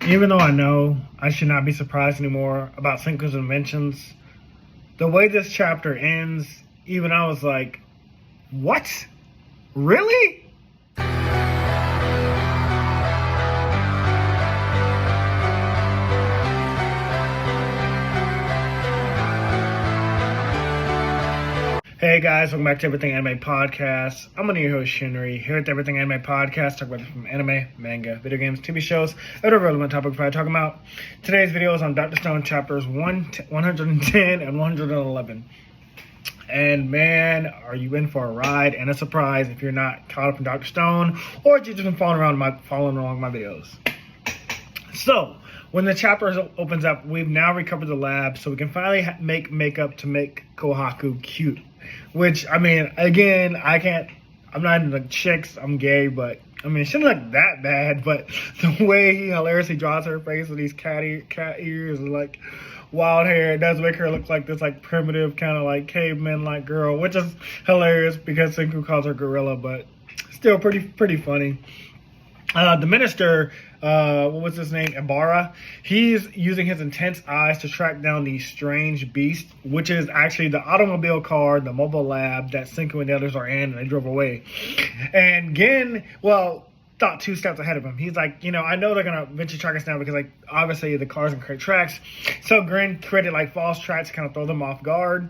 Even though I know I should not be surprised anymore about Senku's inventions, the way this chapter ends, even I was like, what? Really? Hey guys, welcome back to Everything Anime Podcast. I'm your host Shinry, here at the Everything Anime Podcast, talk about from anime, manga, video games, TV shows, other relevant topics we're talking about. Today's video is on Dr. Stone chapters 110 and 111. And man, are you in for a ride and a surprise if you're not caught up in Dr. Stone, or if you've just been following along my videos. So, when the chapter opens up, we've now recovered the lab, so we can finally make makeup to make Kohaku cute. Which, I mean, again, I'm not into chicks, I'm gay, but, I mean, it shouldn't look that bad, but the way he hilariously draws her face with these cat ears and, like, wild hair, it does make her look like this, like, primitive, kind of, like, caveman-like girl, which is hilarious because Senku calls her gorilla, but still pretty funny. The minister, what was his name? Ibarra. He's using his intense eyes to track down the strange beast, which is actually the automobile car, the mobile lab that Senku and the others are in, and they drove away. And Gen, thought 2 steps ahead of him. He's like, I know they're going to eventually track us down because, like, obviously the cars can create tracks. So Gen created, like, false tracks to kind of throw them off guard.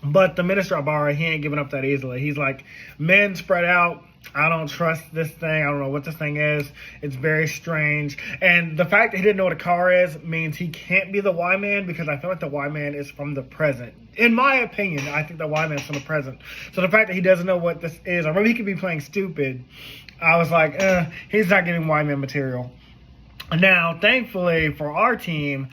But the minister Ibarra, he ain't giving up that easily. He's like, men spread out. I don't trust this thing. I don't know what this thing is. It's very strange. And the fact that he didn't know what a car is means he can't be the Y-Man, because I feel like the Y-Man is from the present. In my opinion, I think the Y-Man is from the present. So the fact that he doesn't know what this is, or maybe he could be playing stupid, I was like, he's not getting Y-Man material. Now, thankfully for our team,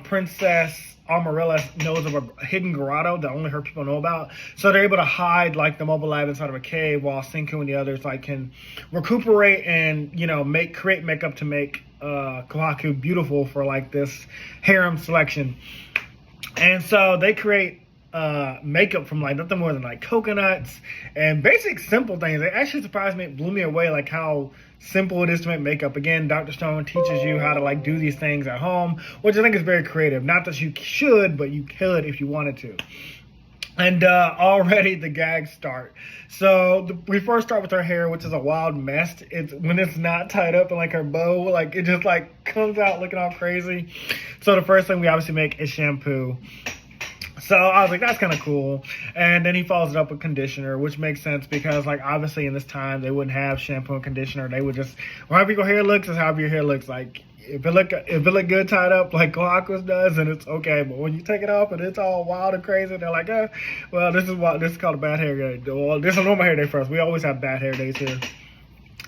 Princess Armaylis knows of a hidden grotto that only her people know about, so they're able to hide, like, the mobile lab inside of a cave, while Senku and the others, like, can recuperate and create makeup to make Kohaku beautiful for, like, this harem selection. And so they create makeup from, like, nothing more than, like, coconuts and basic simple things. It actually surprised me, it blew me away, like, how simple it is to make makeup. Again, Dr. Stone teaches you how to, like, do these things at home, which I think is very creative. Not that you should, but you could if you wanted to. And already the gags start. So we first start with her hair, which is a wild mess. It's when it's not tied up in, like, her bow, like, it just, like, comes out looking all crazy. So the first thing we obviously make is shampoo. So I was like, that's kind of cool. And then he follows it up with conditioner, which makes sense because, like, obviously in this time they wouldn't have shampoo and conditioner. They would just, however your hair looks is however your hair looks. Like, if it look good tied up like Kohaku's does, then it's okay. But when you take it off and it's all wild and crazy, they're like, well, this is called a bad hair day. Well, this is a normal hair day for us. We always have bad hair days here.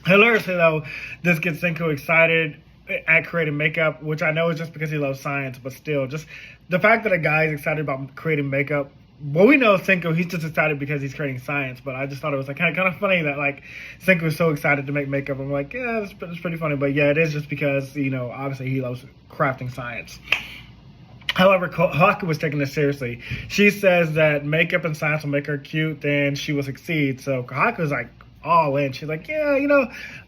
Hilariously though, this gets Senku excited at creating makeup, which I know is just because he loves science, but still, just the fact that a guy is excited about creating makeup. Well, we know Senku, he's just excited because he's creating science, but I just thought it was, like, kind of funny that, like, Senku is so excited to make makeup. I'm like, yeah, it's pretty funny, but yeah, it is just because, obviously he loves crafting science. However, Kohaku was taking this seriously. She says that makeup and science will make her cute, then she will succeed. So Kohaku's like all in. She's like, yeah,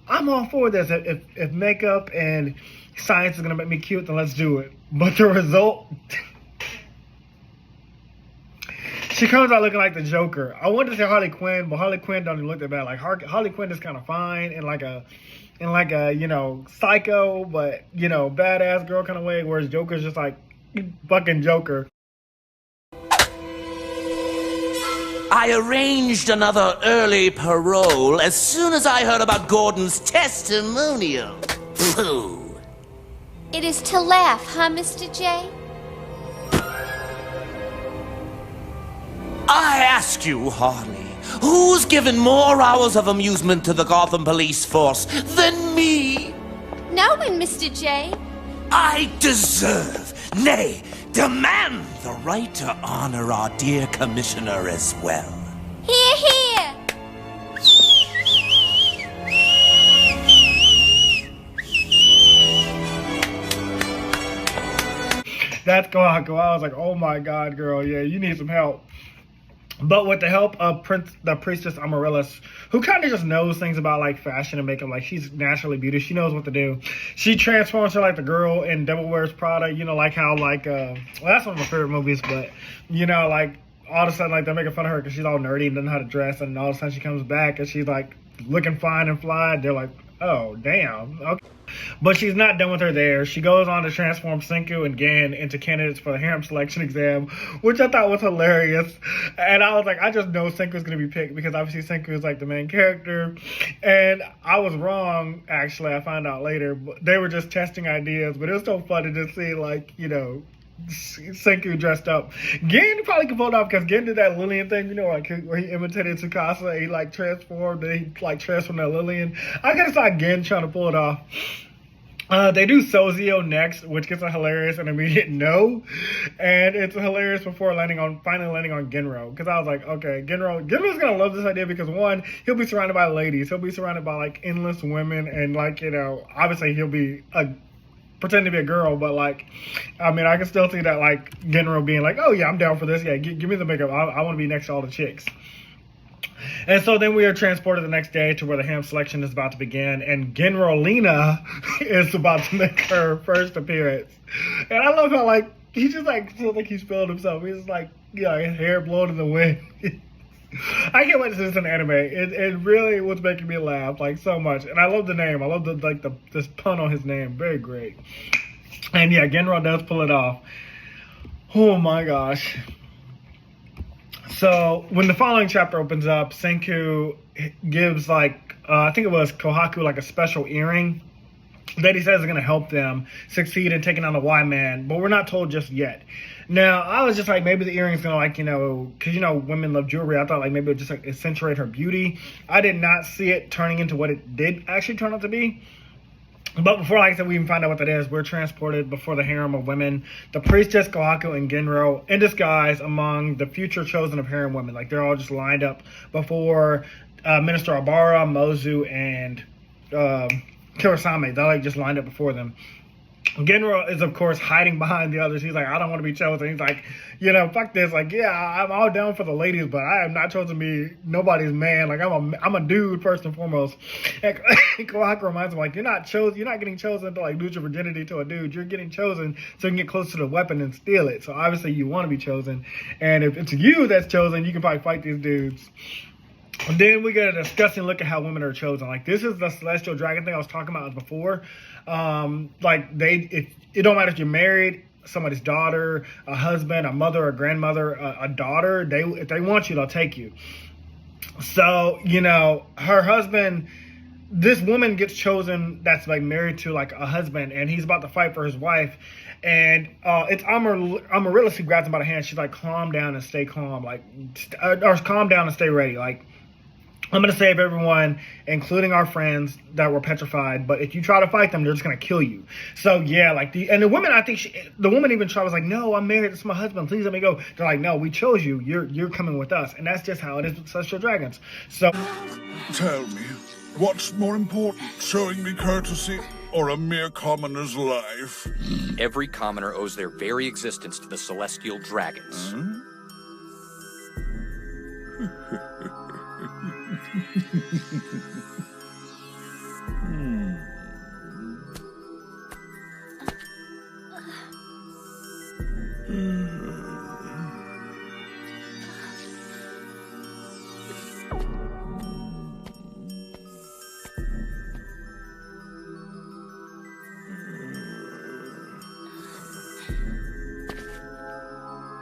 I'm all for this. If makeup and science is going to make me cute, then let's do it. But the result, she comes out looking like the Joker. I wanted to say Harley Quinn, but Harley Quinn don't even look that bad. Like, Harley Quinn is kind of fine in like a psycho, but, badass girl kind of way, whereas Joker's just like fucking Joker. I arranged another early parole as soon as I heard about Gordon's testimonial. Pooh. It is to laugh, huh, Mr. J? I ask you, Harley, who's given more hours of amusement to the Gotham police force than me? No one, Mr. J. I deserve, nay, demand the right to honor our dear commissioner as well. Hear, hear! That's Kohaku. I was like, oh my god, girl, yeah, you need some help. But with the help of the Priestess Armaylis, who kind of just knows things about like fashion and makeup, like she's naturally beautiful, she knows what to do. She transforms her like the girl in Devil Wears Prada, you know, like how like well, that's one of my favorite movies, but you know, like all of a sudden like they're making fun of her because she's all nerdy and doesn't know how to dress, and all of a sudden she comes back and she's like looking fine and fly. They're like, oh damn, okay. But she's not done with her there. She goes on to transform Senku and Gen into candidates for the Harem selection exam, which I thought was hilarious. And I was like, I just know Senku's going to be picked because obviously Senku is like the main character. And I was wrong, actually. I found out later. But they were just testing ideas. But it was so funny to see, like, you know, Senku dressed up. Gen probably could pull it off because Gen did that Lillian thing, you know, like where he imitated Tsukasa. He like transformed, and he like transformed that Lillian. I kind of saw Gen trying to pull it off. They do Sozio next, which gets a hilarious and immediate no, and it's hilarious before finally landing on Genro, because I was like, okay, Genro's gonna love this idea because one, he'll be surrounded by ladies, he'll be surrounded by like endless women, and like, you know, obviously he'll be pretend to be a girl, but like, I mean, I can still see that like Genro being like, oh yeah, I'm down for this, yeah, give me the makeup, I want to be next to all the chicks. And so then we are transported the next day to where the Harem selection is about to begin, and Genro Lina is about to make her first appearance. And I love how like he just like feels like he's feeling himself. He's just like, you know, his hair blowing in the wind. I can't wait to see this in anime. It really was making me laugh like so much, and I love the name. I love this pun on his name. Very great. And yeah, Genro does pull it off. Oh my gosh. So when the following chapter opens up, Senku gives like I think it was Kohaku like a special earring that he says is going to help them succeed in taking on the Y-Man, but we're not told just yet. Now, I was just like, maybe the earring's going to like, you know, because, you know, women love jewelry. I thought like maybe it would just like accentuate her beauty. I did not see it turning into what it did actually turn out to be. But before, like I said, we even find out what that is, we're transported before the harem of women, the priestess, Kohaku, and Genro, in disguise among the future chosen of harem women. Like, they're all just lined up before Minister Abara, Mozu, and Kurosame. They're, like, just lined up before them. Genro is, of course, hiding behind the others. He's like, I don't want to be chosen. He's like, you know, fuck this. Like, yeah, I'm all down for the ladies, but I am not chosen to be nobody's man. Like, I'm a dude first and foremost. And Kohaku reminds him, like, you're not getting chosen to like lose your virginity to a dude. You're getting chosen so you can get close to the weapon and steal it. So obviously you want to be chosen. And if it's you that's chosen, you can probably fight these dudes. And then we get a disgusting look at how women are chosen. Like, this is the celestial dragon thing I was talking about before. Like, it don't matter if you're married, somebody's daughter, a husband, a mother, a grandmother, a daughter. If they want you, they'll take you. So, you know, her husband, this woman gets chosen that's like married to like a husband, and he's about to fight for his wife. And it's Armaylis who grabs him by the hand. She's like, calm down and stay calm. Like, or calm down and stay ready. Like, I'm going to save everyone, including our friends that were petrified. But if you try to fight them, they're just going to kill you. So, yeah, like, the woman, I think, the woman even was like, no, I'm married. It's my husband. Please let me go. They're like, no, we chose you. You're coming with us. And that's just how it is with celestial dragons. So, tell me, what's more important, showing me courtesy or a mere commoner's life? Every commoner owes their very existence to the celestial dragons. Huh?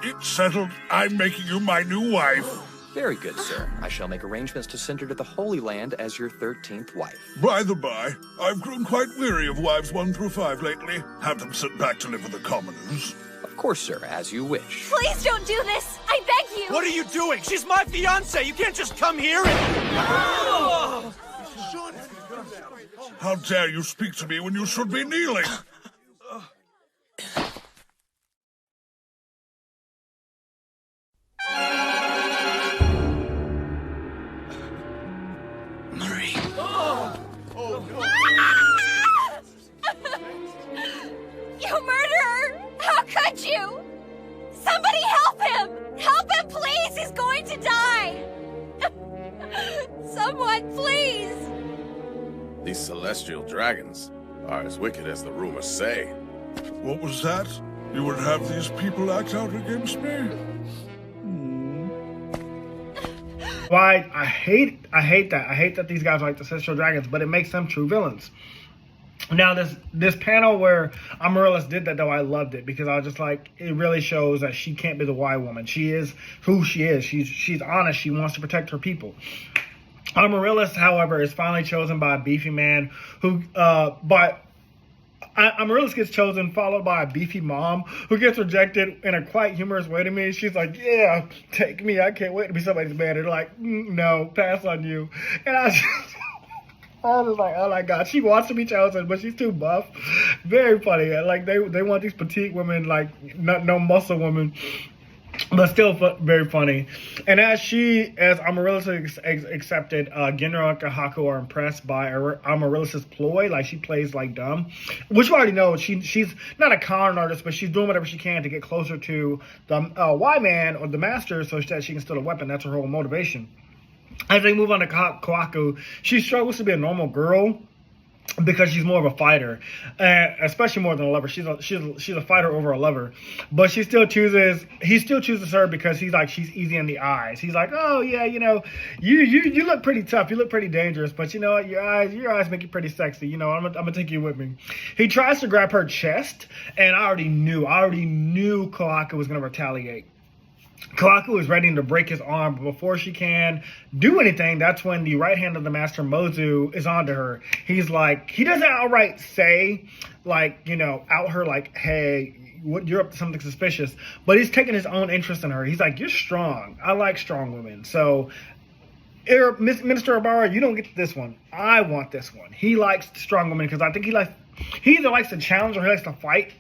It's settled. I'm making you my new wife. Very good, sir. I shall make arrangements to send her to the Holy Land as your 13th wife. By the by, I've grown quite weary of wives 1 through 5 lately. Have them sent back to live with the commoners. Of course, sir, as you wish. Please don't do this! I beg you! What are you doing? She's my fiancée! You can't just come here and... Oh! How dare you speak to me when you should be kneeling? Marie. You murderer! How could you? Somebody help him! Help him, please! He's going to die! Please! These celestial dragons are as wicked as the rumors say. What was that? You would have these people act out against me? Why I hate that. I hate that these guys are like the celestial dragons, but it makes them true villains. Now this panel where Armaylis did that though, I loved it because I was just like, it really shows that she can't be the Y woman. She is who she is. She's honest. She wants to protect her people. Armaylis, however, is finally chosen by a beefy man who Armaylis gets chosen, followed by a beefy mom who gets rejected in a quite humorous way to me. She's like, yeah, take me. I can't wait to be somebody's man. And they're like, no, pass on you. And I was like, oh my God, she wants to be chosen, but she's too buff. Very funny. Like, they want these petite women, like, no muscle women. But still very funny. And as Armaylis accepted, Genro and Kohaku are impressed by Armaylis' ploy. Like, she plays like dumb. Which we already know. She's not a con artist, but she's doing whatever she can to get closer to the Y-Man or the Master so that she can steal a weapon. That's her whole motivation. As they move on to Kohaku, she struggles to be a normal girl because she's more of a fighter, especially more than a lover. She's a fighter over a lover, but he still chooses her because she's easy in the eyes. He's like, oh yeah, you look pretty tough, you look pretty dangerous, but you know what, your eyes make you pretty sexy. You know, I'm gonna take you with me. He tries to grab her chest, and I already knew Kohaku was gonna retaliate. Kohaku is ready to break his arm, but before she can do anything, that's when the right hand of the Master Mozu is onto her. He's like, he doesn't outright say, like, out her, like, hey, you're up to something suspicious, but he's taking his own interest in her. He's like, you're strong. I like strong women. So, Minister Ibarra, you don't get this one. I want this one. He likes strong women because I think he either likes to challenge or he likes to fight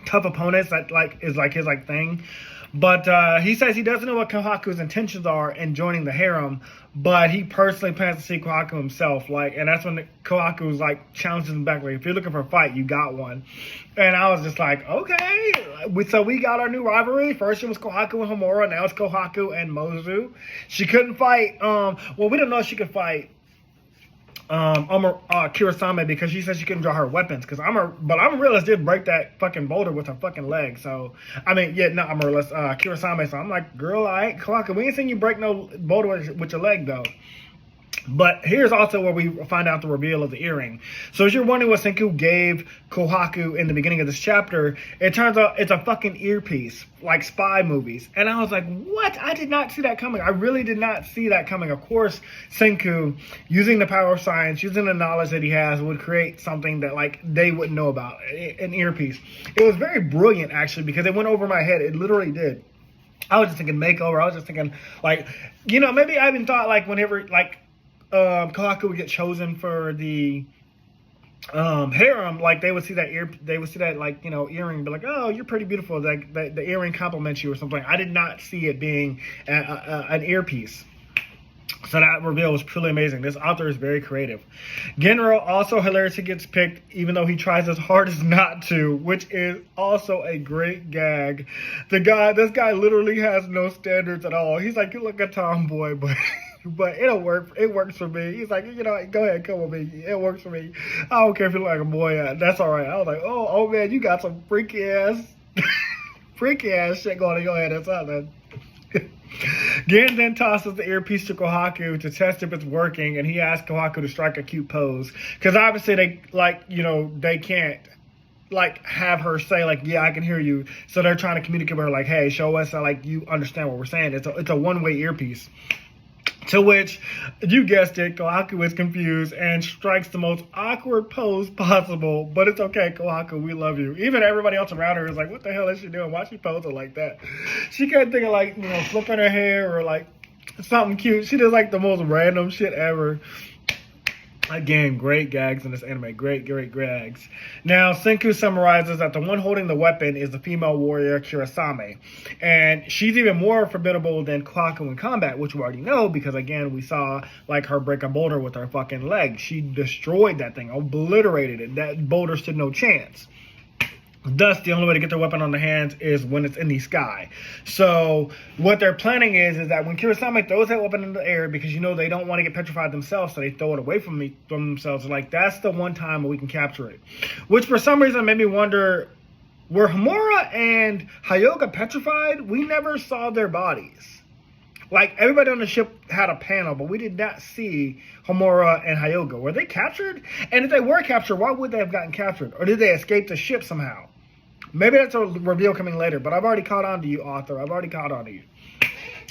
tough opponents. That is his thing. But he says he doesn't know what Kohaku's intentions are in joining the harem, but he personally plans to see Kohaku himself. And that's when Kohaku's challenges him back. Like, if you're looking for a fight, you got one. And I was just like, okay. So we got our new rivalry. First it was Kohaku and Homura. Now it's Kohaku and Mozu. She couldn't fight. We don't know if she could fight Kurosame because she said she couldn't draw her weapons but Armaylis did break that fucking boulder with her fucking leg. So not Armaylis, Kurosame. So I'm like, girl, I ain't Kohaku. We ain't seen you break no boulder with your leg though. But here's also where we find out the reveal of the earring. So as you're wondering what Senku gave Kohaku in the beginning of this chapter, it turns out it's a fucking earpiece, like spy movies. And I was like, what? I did not see that coming. I really did not see that coming. Of course, Senku, using the power of science, using the knowledge that he has, would create something that they wouldn't know about, an earpiece. It was very brilliant, actually, because it went over my head. It literally did. I was just thinking makeover. I was just thinking, maybe I even thought, whenever, Kohaku would get chosen for the harem, they would see that earring, be like, oh, you're pretty beautiful. The earring compliments you or something. I did not see it being an earpiece. So that reveal was truly amazing. This author is very creative. Genro also hilariously gets picked, even though he tries his hardest not to, which is also a great gag. This guy literally has no standards at all. He's like, you look a tomboy, but it'll work. It works for me. He's like, go ahead, come with me. It works for me. I don't care if you look like a boy. That's all right. I was like, oh man, you got some freaky ass shit going on in your head. That's all, man. Gen then tosses the earpiece to Kohaku to test if it's working, and he asks Kohaku to strike a cute pose. Because obviously they can't have her say yeah, I can hear you. So they're trying to communicate with her hey, show us you understand what we're saying. It's a one-way earpiece. To which, you guessed it, Kohaku is confused and strikes the most awkward pose possible. But it's okay, Kohaku, we love you. Even everybody else around her is like, what the hell is she doing? Why is she posing like that? She can't think of flipping her hair or something cute. She does the most random shit ever. Again, great gags in this anime. Great gags. Now, Senku summarizes that the one holding the weapon is the female warrior Kurosame. And she's even more formidable than Kohaku in combat, which we already know because, again, we saw her break a boulder with her fucking leg. She destroyed that thing, obliterated it. That boulder stood no chance. Thus, the only way to get their weapon on the hands is when it's in the sky. So, what they're planning is that when Kurosame throws that weapon in the air, because they don't want to get petrified themselves, so they throw it away from themselves. Like, that's the one time where we can capture it. Which, for some reason, made me wonder, were Homura and Hyoga petrified? We never saw their bodies. Like, everybody on the ship had a panel, but we did not see Homura and Hyoga. Were they captured? And if they were captured, why would they have gotten captured? Or did they escape the ship somehow? Maybe that's a reveal coming later, but I've already caught on to you, author. I've already caught on to you.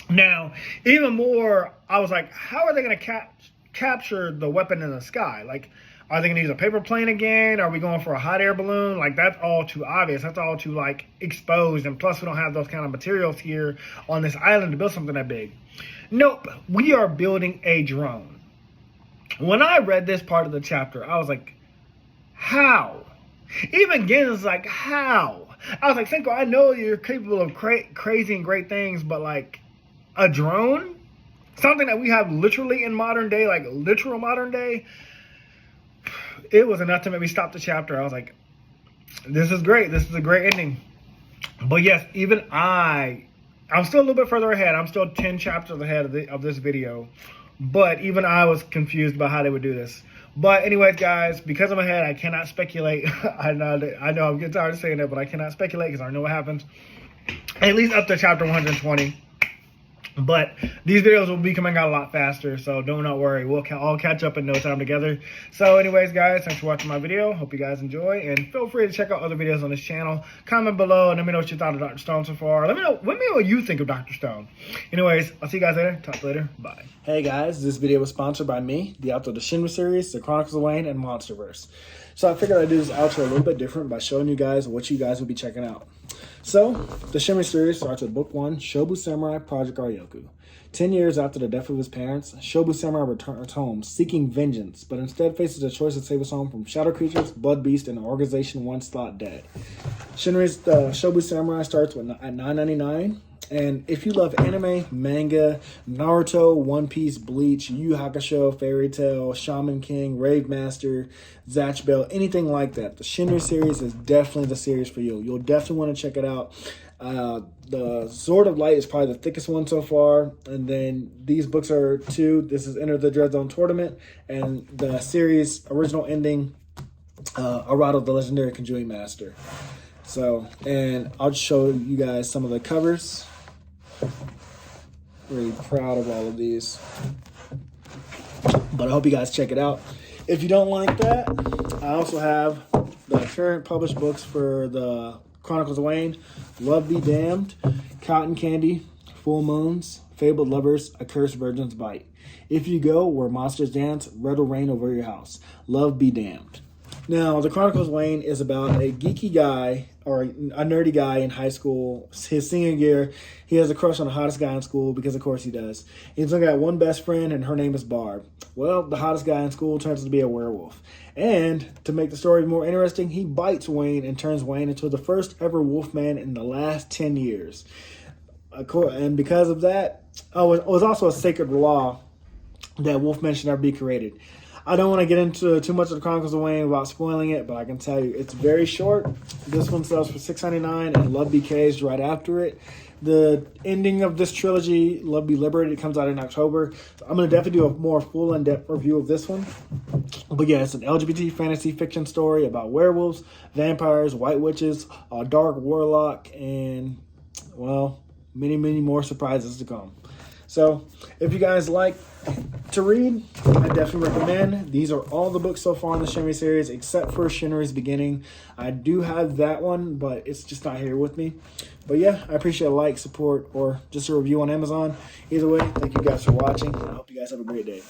Now, even more, I was like, how are they going to capture the weapon in the sky? Like, are they going to use a paper plane again? Are we going for a hot air balloon? Like, that's all too obvious. That's all too, like, exposed. And plus, we don't have those kind of materials here on this island to build something that big. Nope. We are building a drone. When I read this part of the chapter, I was like, how? Even Gen's like, how? I was like, Senko, I know you're capable of crazy and great things, but, like, a drone? Something that we have literally in modern day, like, literal modern day? It was enough to make me stop the chapter. I was like, this is great. This is a great ending. But yes, even I'm still a little bit further ahead. I'm still 10 chapters ahead of this video. But even I was confused about how they would do this. But anyways, guys, because I'm ahead, I cannot speculate. I know I'm getting tired of saying that, but I cannot speculate because I know what happens. At least up to chapter 120. But these videos will be coming out a lot faster, so do not worry. We'll all catch up in no time together. So anyways, guys, thanks for watching my video. Hope you guys enjoy, and feel free to check out other videos on this channel. Comment below and let me know what you thought of Dr. Stone so far. Let me know what you think of Dr. Stone. Anyways, I'll see you guys later. Talk to you later. Bye. Hey guys, this video was sponsored by me, the author of the Shinry series, the Chronicles of Wayne, and Monsterverse. So I figured I'd do this outro a little bit different by showing you guys what you guys will be checking out. So, the Shinry series starts with Book 1, Shobu Samurai Project Aryoku. 10 years after the death of his parents, Shobu Samurai returns home seeking vengeance, but instead faces a choice to save his home from shadow creatures, blood beasts, and an organization once thought dead. Shinry's Shobu Samurai starts at $9.99. And if you love anime, manga, Naruto, One Piece, Bleach, Yu Yu Hakusho, Fairy Tail, Shaman King, Rave Master, Zatch Bell, anything like that, the Shinry series is definitely the series for you. You'll definitely want to check it out. The Sword of Light is probably the thickest one so far. And then these books are 2. This is Enter the Dread Zone Tournament. And the series original ending, Arado the Legendary Conjuring Master. So, and I'll just show you guys some of the covers. Really proud of all of these. But I hope you guys check it out. If you don't like that, I also have the current published books for the Chronicles of Wayne, Love Be Damned, Cotton Candy, Full Moons, Fabled Lovers, A Cursed Virgin's Bite. If You Go Where Monsters Dance, Red will Reign Over Your House. Love Be Damned. Now, the Chronicles of Wayne is about a geeky guy, or a nerdy guy in high school. His senior year, he has a crush on the hottest guy in school, because of course he does. He's only got one best friend, and her name is Barb. Well, the hottest guy in school turns out to be a werewolf. And to make the story more interesting, he bites Wayne and turns Wayne into the first ever wolfman in the last 10 years. And because of that, it was also a sacred law that wolfmen should never be created. I don't want to get into too much of the Chronicles of Wayne without spoiling it, but I can tell you it's very short. This one sells for $6.99, and Love Be Caged right after it. The ending of this trilogy, Love Be Liberated, comes out in October. So I'm going to definitely do a more full in-depth review of this one. But yeah, it's an LGBT fantasy fiction story about werewolves, vampires, white witches, a dark warlock, and, well, many, many more surprises to come. So, if you guys like to read, I definitely recommend. These are all the books so far in the Shinry series, except for Shinry's Beginning. I do have that one, but it's just not here with me. But yeah, I appreciate a like, support, or just a review on Amazon. Either way, thank you guys for watching. I hope you guys have a great day.